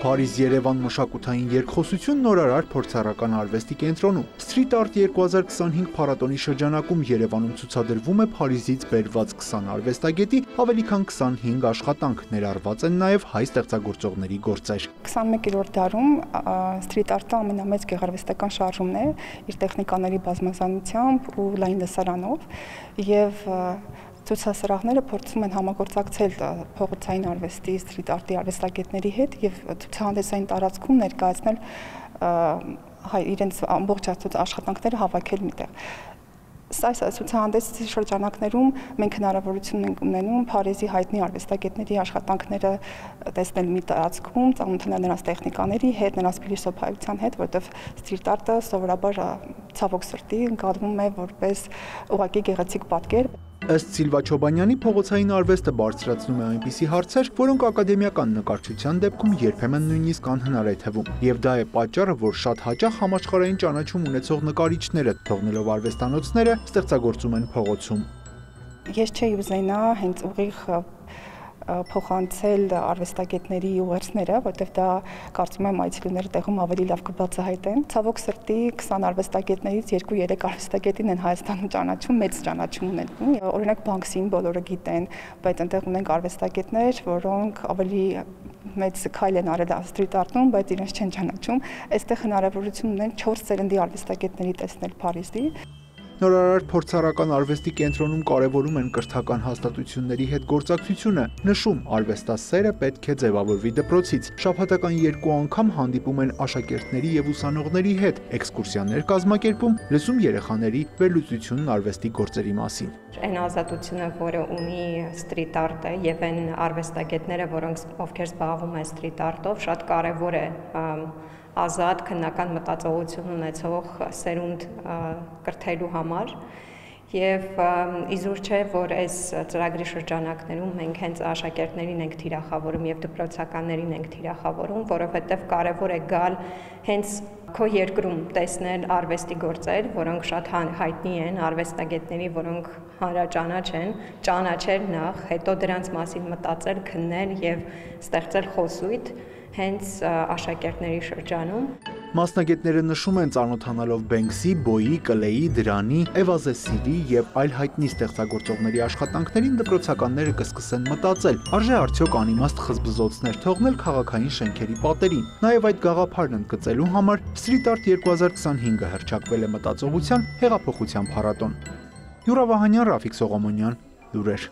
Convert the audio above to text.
Փարիզ-Երևան մշակութային երկխոսություն նորարար փորձառական արվեստի կենտրոնում։ Street Art 2025 փառատոնի շրջանակում Երևանում ցուցադրվում է Փարիզից բերված 20 արվեստագետի ավելի քան 25 աշխատանք, ներառված են նաև հայ ստեղծագործողների գործեր։ 21-րդ դարում Street Art-ը ամենամեծ գեղարվեստական շարժումն է իր տեխնիկաների բազմազանությամբ ու լայն լսարանով եւ ցուցասրահները փորձում են համագործակցել փողոցային արվեստի, street art-ի արվեստագետների հետ եւ ցուցահանդեսային տարածքում ներկայացնել իրենց ամբողջ աշխատանքները հավաքել միտեղ։ Այս ցուցահանդեսի շրջանակներում մենք հնարավորություն ենք ունենում Փարիզի հայտնի արվեստագետների աշխատանքները տեսնել մի տարածքում, ծանոթանալ նրանց տեխնիկաների հետ, նրանց փիլիսոփայության հետ, որտեղ street art-ը սովորաբար ցավոք սրտի ընկալվում է որպես ուղղակի գեղեցիկ պատկեր։ Ըստ Սիլվա Չոբանյանի փողոցային արվեստը բարձրացնում է այնպիսի հարցեր, որոնք ակադեմիական նկարչության դեպքում երբեմն նույնիսկ անհնար է թվում, եւ դա է պատճառը, որ շատ հաճախ համաշխարհային ճանաչում ունեցող նկարիչները, թողնելով արվեստանոցները, ստեղծագործում են փողոցում։ Ես չէի ուզենա հենց ուղիղ փոխանցել արվեստագետների ուղերձները, որտեղ դա կարծում եմ այցելուները տեղում ավելի լավ կբացահայտեն։ Ցավոք սրտի 20 արվեստագետներից 2-3 արվեստագետին են Հայաստանում ճանաչում, մեծ ճանաչում ունեն։ Օրինակ Բանկսին բոլորը գիտեն, բայց այնտեղ ունենք արվեստագետներ, որոնք ավելի մեծ քայլ են արել street art-ում, բայց իրենց չեն ճանաչում։ Այստեղ հնարավորություն ունեն 4 սերնդի արվեստագետների տեսնել Փարիզի։ Նորարար փորձառական արվեստի կենտրոնում կարևորում են կրթական հաստատությունների հետ գործակցությունը, նշում արվեստասերը պետք է ձևավորվի դպրոցից։ Շաբաթական 2 անգամ հանդիպում են աշակերտների եւ ուսանողների հետ, էքսկուրսիաներ կազմակերպում, լսում երեխաների վերլուծությունն արվեստի գործերի մասին։ Այն ազատությունը, որը ունի street art-ը եւ այն արվեստագետները, ովքեր զբաղվում են street art-ով, շատ կարեւոր է ազատ քննական մտածողություն ունեցող սերունդ կրթելու համար եւ իզուր չէ, որ այս ծրագրի շրջանակներում մենք հենց աշակերտներին ենք թիրախավորում եւ դպրոցականներին ենք թիրախավորում, որովհետեւ կարեւոր է գալ հենց քո երկրում տեսնել արվեստի գործեր, որոնք շատ հայտնի են, արվեստագետների, որոնք հանրաճանաչ են, ճանաչել նախ, հետո դրանց մասին մտածել, քննել եւ ստեղծել խոսույթ հենց աշակերտների շրջանում։ Մասնագետները նշում են ծանոթանալով Բենքսի, Բոյի, Կլեի, Դրանի, Էվազեսիրի եւ այլ հայտնի ստեղծագործողների աշխատանքներին դպրոցականները կսկսեն մտածել, արժե արդյոք անիմաստ խզբզոցներ թողնել քաղաքային շենքերի պատերին։ Նաեւ այդ գաղափարն ընդգծելու համար Street Art 2025-ը հռչակվել է մտածողության հեղափոխության փառատոն։ Յուրա Վահանյան, Ռաֆիկ Սողոմոնյան, լուրեր։